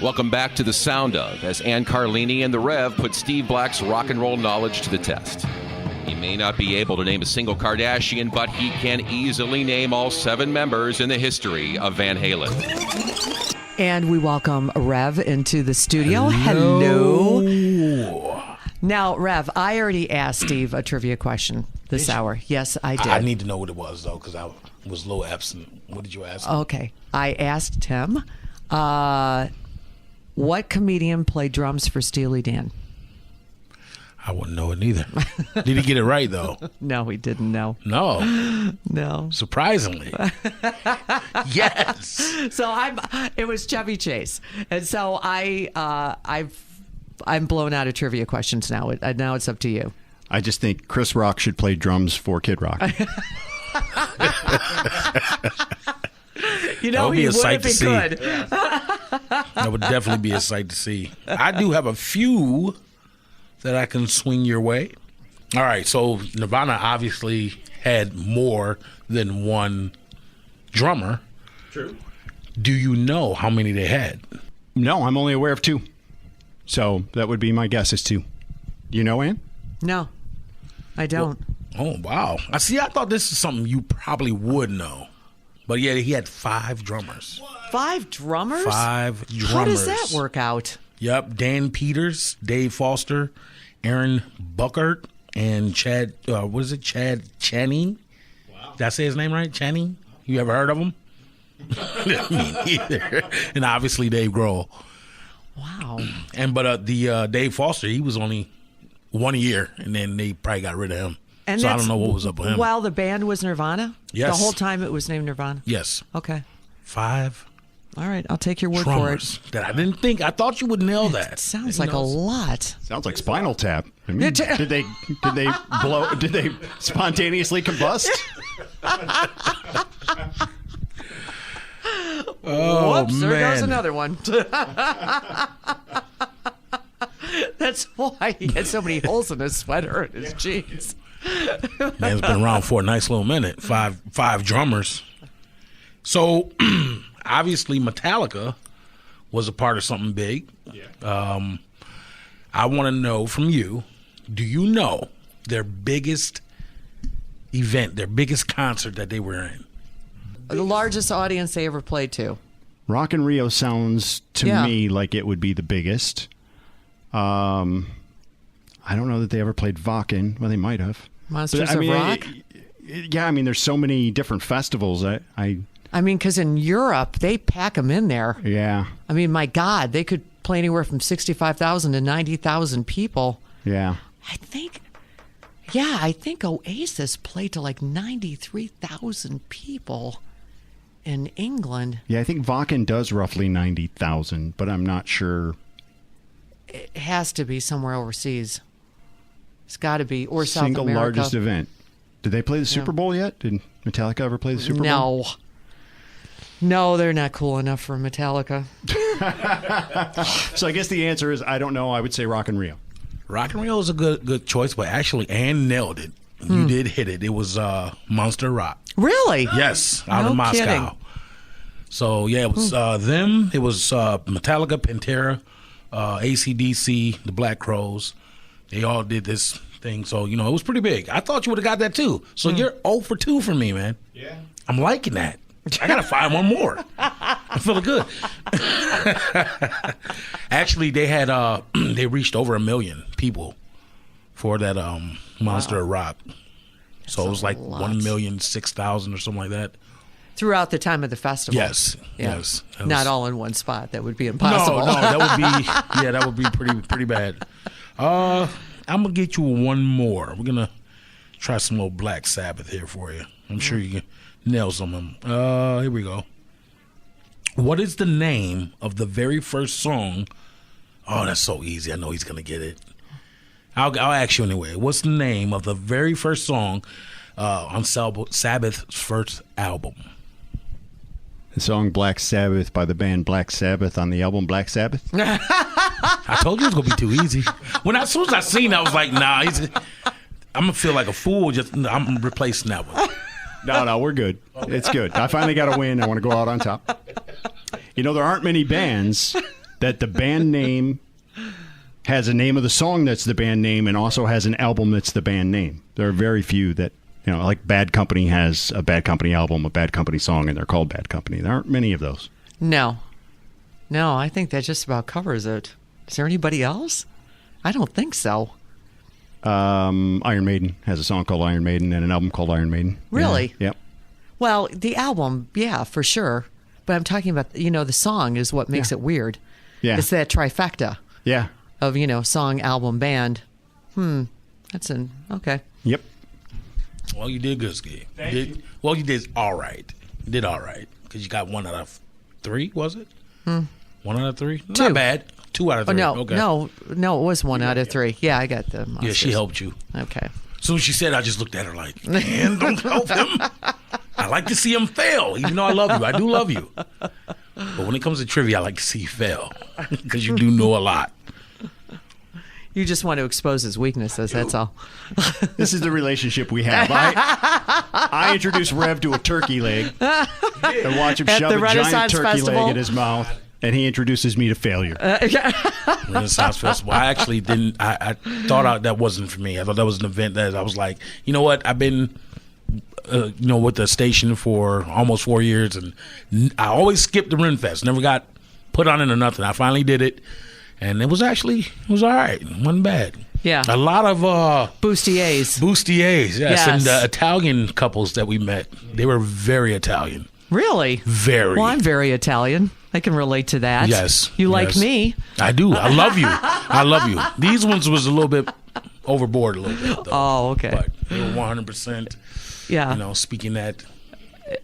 Welcome back to The Sound Of, as Ann Carlini and the Rev put Steve Black's rock and roll knowledge to the test. He may not be able to name a single Kardashian, but he can easily name all 7 members in the history of Van Halen. And we welcome Rev into the studio. Hello. Now, Rev, I already asked Steve a trivia question this hour. Yes, I did. I need to know what it was, though, because I was a little absent. What did you ask? Okay. I asked him, what comedian played drums for Steely Dan? I wouldn't know it either. Did he get it right, though? No, he didn't know. No. No. Surprisingly. Yes. So it was Chevy Chase. And so I'm blown out of trivia questions now. Now it's up to you. I just think Chris Rock should play drums for Kid Rock. You know, he would if he could. That would definitely be a sight to see. I do have a few that I can swing your way. All right, so Nirvana obviously had more than one drummer. True. Do you know how many they had? No, I'm only aware of 2. So that would be my guess is 2. You know, Ann? No, I don't. Oh, wow. I thought this is something you probably would know. But yeah, he had 5 drummers. 5 drummers? 5 drummers. How does that work out? Yep, Dan Peters, Dave Foster, Aaron Buckert, and Chad Channing? Wow. Did I say his name right? Channing? You ever heard of him? Me neither. And obviously Dave Grohl. Wow. But Dave Foster, he was only 1 year, and then they probably got rid of him. And so I don't know what was up with him. While the band was Nirvana? Yes. The whole time it was named Nirvana? Yes. Okay. 5 All right, I'll take your word drummers for it. that I didn't think. I thought you would nail that. It sounds like a lot. Sounds like Spinal Tap. I mean, did they blow? Did they spontaneously combust? Oh, whoops! man. There goes another one. That's why he had so many holes in his sweater and his jeans. Man's been around for a nice little minute. 5 drummers. So obviously Metallica was a part of something big. Yeah. I want to know from you, do you know their biggest event, their biggest concert that they were in? The largest audience they ever played to. Rock in Rio sounds to me like it would be the biggest. I don't know that they ever played Wacken. Well, they might have. Monsters of Rock? Yeah, I mean, there's so many different festivals. I mean, because in Europe, they pack them in there. Yeah. I mean, my God, they could play anywhere from 65,000 to 90,000 people. Yeah. I think Oasis played to like 93,000 people in England. Yeah, I think Wacken does roughly 90,000, but I'm not sure. It has to be somewhere overseas. It's got to be, or South America. Single largest event. Did they play the Super Bowl yet? Did Metallica ever play the Super Bowl? No, they're not cool enough for Metallica. So I guess the answer is I don't know. I would say Rock in Rio. Rock in Rio is a good choice, but actually Ann nailed it. You did hit it. It was Monster Rock. Really? Yes, out of Moscow. Kidding. So yeah, it was them. It was Metallica, Pantera, AC/DC, the Black Crowes. They all did this thing. So, it was pretty big. I thought you would have got that too. So you're 0 for 2 for me, man. Yeah. I'm liking that. I got to find one more. I'm feeling good. Actually, they had they reached over 1 million people for that Monster of Rock. So it was like 1,006,000 or something like that. Throughout the time of the festival. Yes. Yeah. Yes. Not all in one spot. That would be impossible. No, that would be pretty bad. I'm gonna get you one more. We're gonna try some old Black Sabbath here for you. I'm sure you can nail some of them. Here we go. What is the name of the very first song? Oh, that's so easy. I know he's gonna get it. I'll ask you anyway. What's the name of the very first song on Sabbath's first album? The song Black Sabbath by the band Black Sabbath on the album Black Sabbath. I told you it was going to be too easy. As soon as I seen it, I was like, nah, I'm going to feel like a fool. I'm replacing that one. No, we're good. It's good. I finally got a win. I want to go out on top. There aren't many bands that the band name has a name of the song that's the band name and also has an album that's the band name. There are very few that, like Bad Company has a Bad Company album, a Bad Company song, and they're called Bad Company. There aren't many of those. No, I think that just about covers it. Is there anybody else? I don't think so. Iron Maiden has a song called Iron Maiden and an album called Iron Maiden. Really? Yeah. Yep. Well, the album, yeah, for sure. But I'm talking about, the song is what makes it weird. Yeah. It's that trifecta Yeah. of, song, album, band. That's okay. Yep. Well, you did good, Steve. You did all right. You did all right. Because you got 1 out of 3, was it? 1 out of 3? 2. Not bad. 2 out of 3. No, Okay. no, it was 1 out of 3. Yeah, I got the Oscars. Yeah, she helped you. Okay. As soon as she said, I just looked at her like, man, don't help him. I like to see him fail, even though I love you. I do love you. But when it comes to trivia, I like to see you fail because you do know a lot. You just want to expose his weaknesses, that's all. This is the relationship we have. I introduced Rev to a turkey leg and watch him At shove the a giant Renaissance turkey Festival? leg in his mouth, and he introduces me to failure. Renaissance Festival. I actually didn't. I thought that wasn't for me. I thought that was an event that I was like, you know what? I've been, with the station for almost 4 years, and I always skipped the Renfest. Never got put on it or nothing. I finally did it, and it was all right. It wasn't bad. Yeah. A lot of Bustiers. bustiers. Yes, Yes. and the Italian couples that we met, they were very Italian. Really? Very. Well, I'm very Italian. I can relate to that. Yes. You like yes. me? I do. I love you. I love you. These ones was a little bit overboard a little bit, though. Oh, okay. But they were 100%, Yeah. speaking that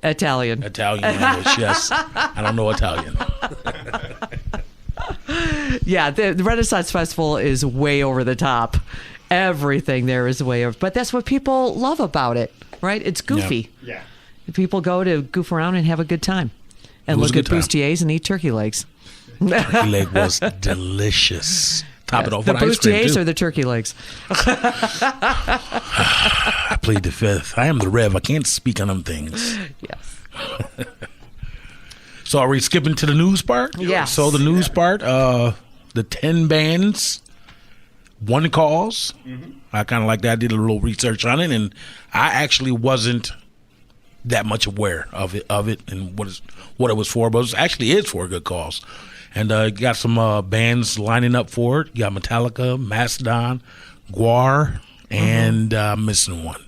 Italian. Italian language. Yes. I don't know Italian. Yeah, the Renaissance Festival is way over the top. Everything there is way over. But that's what people love about it, right? It's goofy. Yeah. People go to goof around and have a good time. And It was look a at good time. bustiers and eat turkey legs. Turkey leg was delicious. Top it off The with ice cream, bustiers too. or the turkey legs? I plead the fifth. I am the Rev. I can't speak on them things. Yes. So are we skipping to the news part? Yes. So the news part, the 10 bands, 1 cause. I kind of like that. I did a little research on it, and I actually wasn't that much aware of it and what it was for, but it is for a good cause. And you got some bands lining up for it. You got Metallica, Mastodon, Guar, and missing one.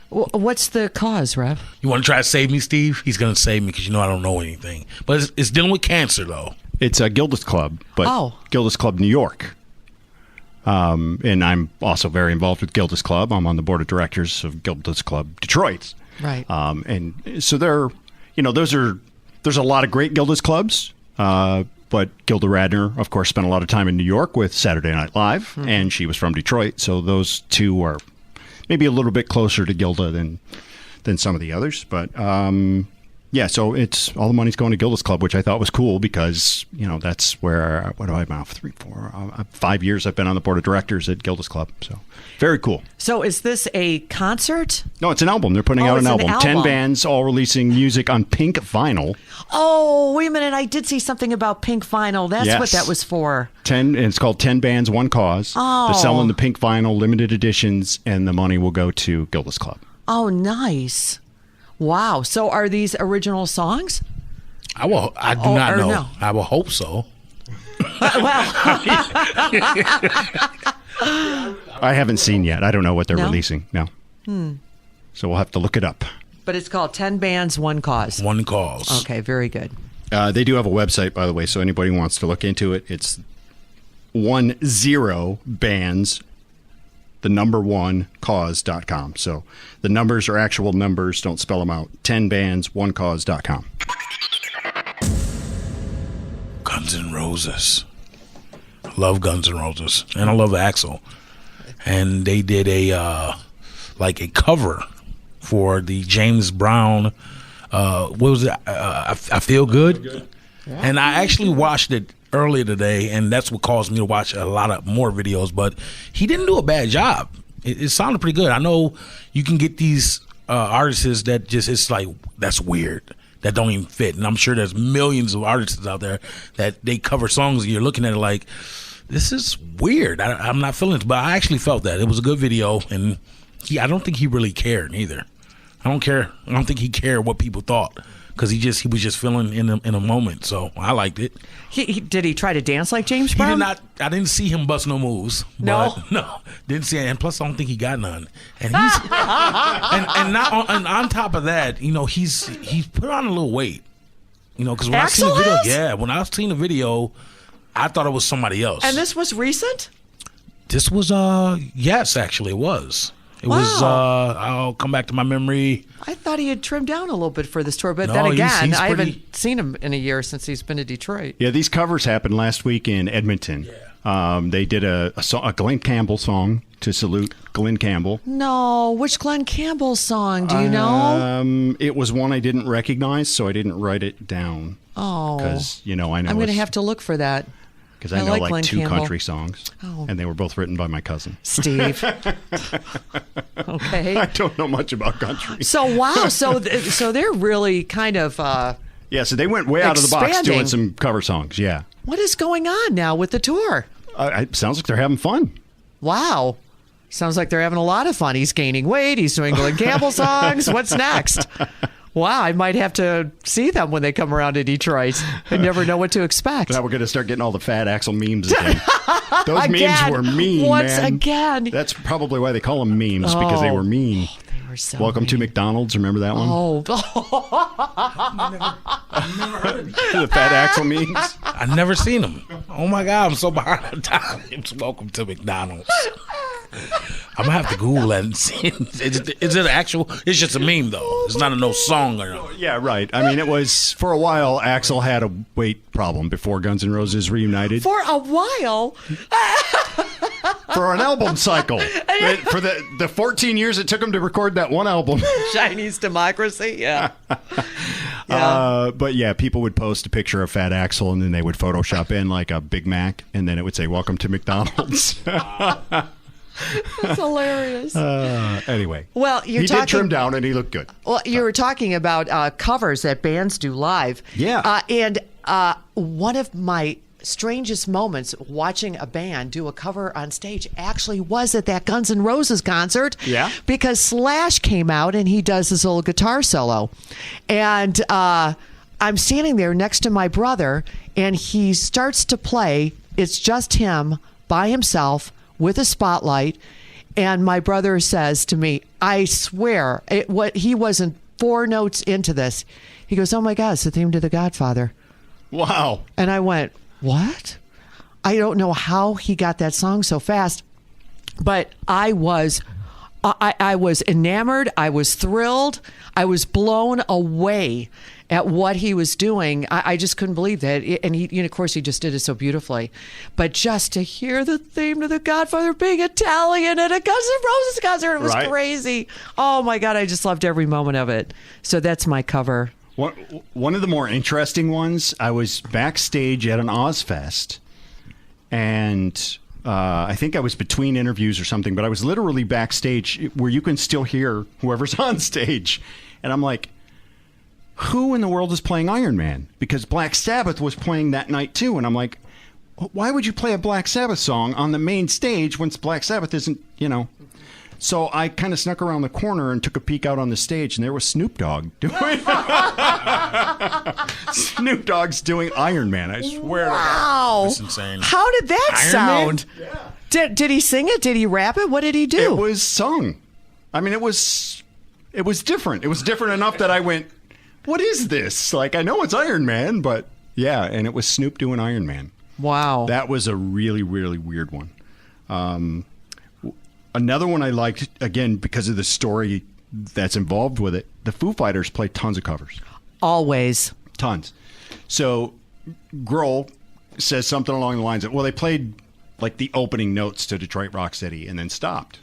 What's the cause, Rev? You want to try to save me, Steve? He's going to save me because I don't know anything. But it's dealing with cancer, though. It's a Gildas Club, but Oh. Gildas Club New York. And I'm also very involved with Gildas Club. I'm on the board of directors of Gildas Club Detroit. Right. And so there's a lot of great Gildas clubs. But Gilda Radner, of course, spent a lot of time in New York with Saturday Night Live, and she was from Detroit. So those two are maybe a little bit closer to Gilda than some of the others. But yeah, so it's all the money's going to Gildas Club, which I thought was cool because that's where 5 years I've been on the board of directors at Gildas Club. So very cool. So is this a concert? No, it's an album. They're putting out it's an an album. 10 album. bands all releasing music on pink vinyl. Oh, wait a minute. I did see something about pink vinyl. That's what Yes. that was for. 10, and it's called 10 Bands, 1 Cause. Oh. They're selling the pink vinyl, limited editions, and the money will go to Gildas Club. Oh, nice. Wow. So are these original songs? I do Oh, not or know. no. I will hope so. I haven't seen yet. I don't know what they're No? releasing. No. So we'll have to look it up. But it's called 10 Bands, 1 Cause. 1 cause. Okay, very good. They do have a website, by the way, so anybody who wants to look into it, it's 10 bands, the number 1 cause.com. So the numbers are actual numbers, don't spell them out. 10 bands, 1 cause.com. Guns N' Roses. I love Guns N' Roses, and I love Axl. And they did a cover for the James Brown. What was it? I Feel Good. And I actually watched it earlier today, and that's what caused me to watch a lot of more videos. But he didn't do a bad job. It sounded pretty good. I know you can get these artists that just it's like that's weird. that don't even fit. And I'm sure there's millions of artists out there that they cover songs and you're looking at it like, this is weird. I'm not feeling it. But I actually felt that. It was a good video, and I don't think he really cared either. I don't think he cared what people thought, because he was just feeling in a moment. So I liked it. Did he try to dance like James Brown? He did not. I didn't see him bust no moves. No? No, didn't see it. And plus, I don't think he got none. And he's and on top of that, he's put on a little weight. Because when I seen the video, when I seen the video, I thought it was somebody else. And this was recent? This was yes, actually it was. It was I'll come back to my memory. I thought he had trimmed down a little bit for this tour, but No, then again, he's I pretty- haven't seen him in a year since he's been to Detroit. Yeah, these covers happened last week in Edmonton. They did a Glenn Campbell song to salute Glenn Campbell. No, which Glenn Campbell song? Do you know? It was one I didn't recognize, so I didn't write it down. Oh. Because, I know I'm going to have to look for that. Because I know like like Glenn two Campbell. country songs, and they were both written by my cousin. Steve. Okay. I don't know much about country. So, wow. So they're really kind of, Yeah, so they went way out of the box Expanding. doing some cover songs, yeah. what is going on now with the tour? It sounds like they're having fun. Wow. Sounds like they're having a lot of fun. He's gaining weight. He's doing Glenn Campbell songs. What's next? Wow, I might have to see them when they come around to Detroit. I never know what to expect. Now we're going to start getting all the Fat Axel memes again. Those Again, memes were mean, once man. again. That's probably why they call them memes, because they were mean. They were so Welcome to mean. McDonald's. Remember that one? Oh, The Fat Axel memes. I never seen him. Oh my God, I'm so behind on times. Welcome to McDonald's. I'm gonna have to Google that and see. Is it actual? It's just a meme though. It's not a no song or no. Yeah, right. I mean, it was, for a while, Axel had a weight problem before Guns N' Roses reunited. for a while. For an album cycle. For the 14 years it took him to record that one album. Chinese democracy. Yeah. But yeah, people would post a picture of Fat Axel, and then they would Photoshop in like a Big Mac, and then it would say, "Welcome to McDonald's." That's hilarious. Anyway. Well, he did trim down, and he looked good. Well, you were talking about covers that bands do live. Yeah. And one of my strangest moments watching a band do a cover on stage actually was at that Guns N' Roses concert. Yeah. Because Slash came out and he does this little guitar solo. And I'm standing there next to my brother, and he starts to play. It's just him by himself with a spotlight. And my brother says to me, I swear, he wasn't 4 notes into this. He goes, "Oh my God, it's the theme to The Godfather." Wow. And I went, "What?" I don't know how he got that song so fast, but I was enamored. I was thrilled. I was blown away at what he was doing. I just couldn't believe that. And he, of course, he just did it so beautifully. But just to hear the theme to The Godfather being Italian at a Guns N' Roses concert, it was Right. crazy. Oh my God, I just loved every moment of it. So that's my cover. One of the more interesting ones, I was backstage at an Ozfest, and I think I was between interviews or something, but I was literally backstage where you can still hear whoever's on stage. And I'm like, who in the world is playing Iron Man? Because Black Sabbath was playing that night too. And I'm like, why would you play a Black Sabbath song on the main stage when Black Sabbath isn't, So I kind of snuck around the corner and took a peek out on the stage, and there was Snoop Dogg doing Snoop Dogg's doing Iron Man. I swear. Wow. That's insane. How did that Iron sound? Did he sing it? Did he rap it? What did he do? It was sung. I mean, it was different. It was different enough that I went, "What is this?" Like, I know it's Iron Man, but yeah, and it was Snoop doing Iron Man. Wow. That was a really, really weird one. Another one I liked, again, because of the story that's involved with it, the Foo Fighters play tons of covers. Always. Tons. So Grohl says something along the lines of, well, they played like the opening notes to Detroit Rock City and then stopped.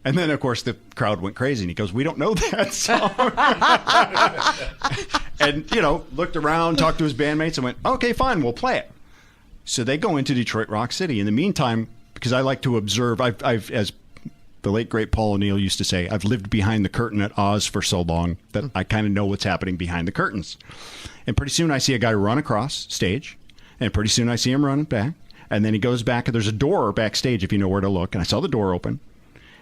And then, of course, the crowd went crazy, and he goes, "We don't know that song." And, looked around, talked to his bandmates, and went, "Okay, fine, we'll play it." So they go into Detroit Rock City. In the meantime, because I like to observe, I've as the late great Paul O'Neill used to say, I've lived behind the curtain at Oz for so long that I kind of know what's happening behind the curtains. And pretty soon I see a guy run across stage, and pretty soon I see him run back, and then he goes back, and there's a door backstage if you know where to look, and I saw the door open.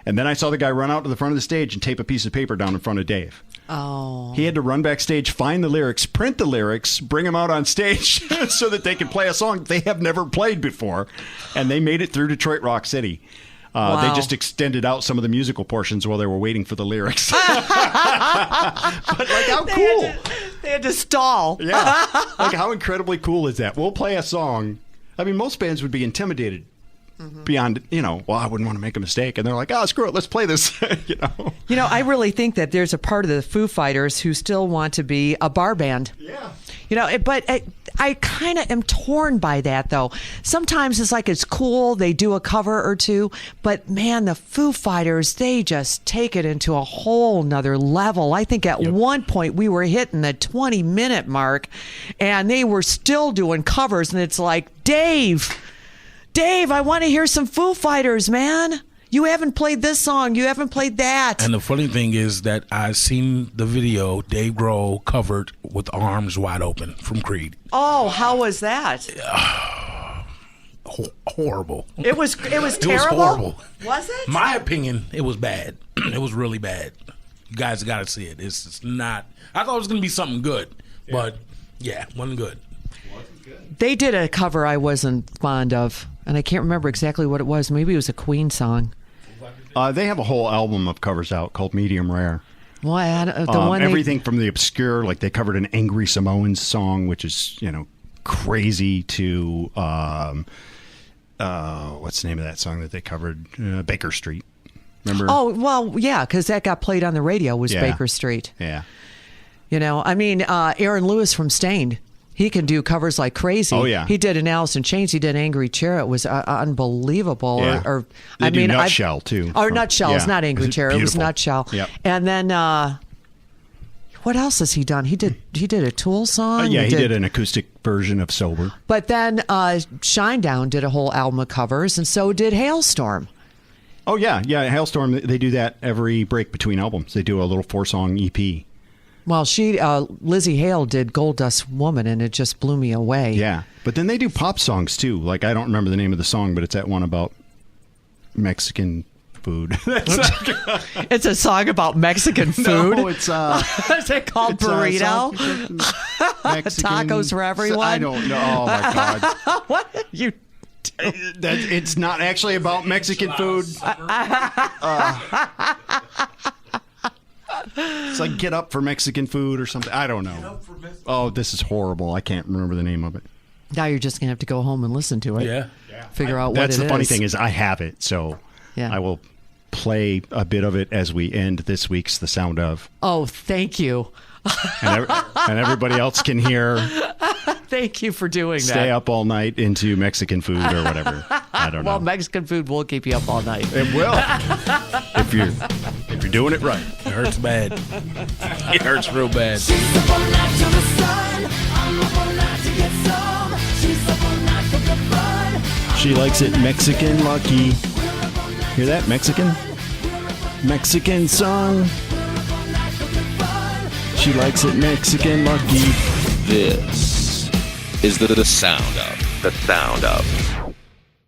And then I saw the guy run out to the front of the stage and tape a piece of paper down in front of Dave. Oh. He had to run backstage, find the lyrics, print the lyrics, bring them out on stage so that they could play a song they have never played before. And they made it through Detroit Rock City. Wow. They just extended out some of the musical portions while they were waiting for the lyrics. But like, how cool. They had to stall. Yeah. Like, how incredibly cool is that? We'll play a song. I mean, most bands would be intimidated beyond, well, I wouldn't want to make a mistake. And they're like, oh, screw it, let's play this, I really think that there's a part of the Foo Fighters who still want to be a bar band. Yeah. But I kind of am torn by that, though. Sometimes it's like it's cool. They do a cover or two. But, man, the Foo Fighters, they just take it into a whole nother level. I think at one point we were hitting the 20-minute mark, and they were still doing covers. And it's like, Dave, I want to hear some Foo Fighters, man. You haven't played this song. You haven't played that. And the funny thing is that I've seen the video Dave Grohl covered with Arms Wide Open from Creed. Oh, how was that? Horrible. It was terrible? It was horrible. Was it? My opinion, it was bad. It was really bad. You guys got to see it. It's not. I thought it was going to be something good, but wasn't good. They did a cover I wasn't fond of, and I can't remember exactly what it was. Maybe it was a Queen song. They have a whole album of covers out called Medium Rare. Well, the one everything from the obscure, like they covered an Angry Samoans song, which is, crazy, to what's the name of that song that they covered? Baker Street. Remember? Oh, well, yeah, because that got played on the radio was Yeah. Baker Street. Yeah. Aaron Lewis from Stained. He can do covers like crazy. Oh, yeah. He did an Alice in Chains. He did Angry Chair. It was unbelievable. Yeah. They do Nutshell, too. Or Nutshell. It's Yeah. not Angry Chair. It was Beautiful. Nutshell. Yep. And then what else has he done? He did a Tool song. He did an acoustic version of Sober. But then Shinedown did a whole album of covers, and so did Hailstorm. Oh, yeah. Yeah, Hailstorm, they do that every break between albums. They do a little 4-song EP. Well, Lizzie Hale did Gold Dust Woman, and it just blew me away. Yeah. But then they do pop songs, too. Like, I don't remember the name of the song, but it's that one about Mexican food. It's a song about Mexican food. No, it's... Is it called Burrito? Tacos for everyone? I don't know. Oh, my God. What are you... It's not actually about Mexican food. It's like Get Up for Mexican Food or something. I don't know. Oh, this is horrible. I can't remember the name of it. Now you're just going to have to go home and listen to it. Yeah. Figure out what it is. That's the funny thing is I have it, so Yeah. I will play a bit of it as we end this week's The Sound Of. Oh, thank you. And everybody else can hear Thank you for doing that. Stay up all night into Mexican food or whatever. I don't know. Well, Mexican food will keep you up all night. It will. if you're doing it right. It hurts bad. It hurts real bad. She's up all night till the sun. I'm up all night to get some. She's up all night for the fun. She likes it Mexican lucky. Hear that? Mexican? Mexican song. She likes it Mexican lucky. This is the sound of. The sound of.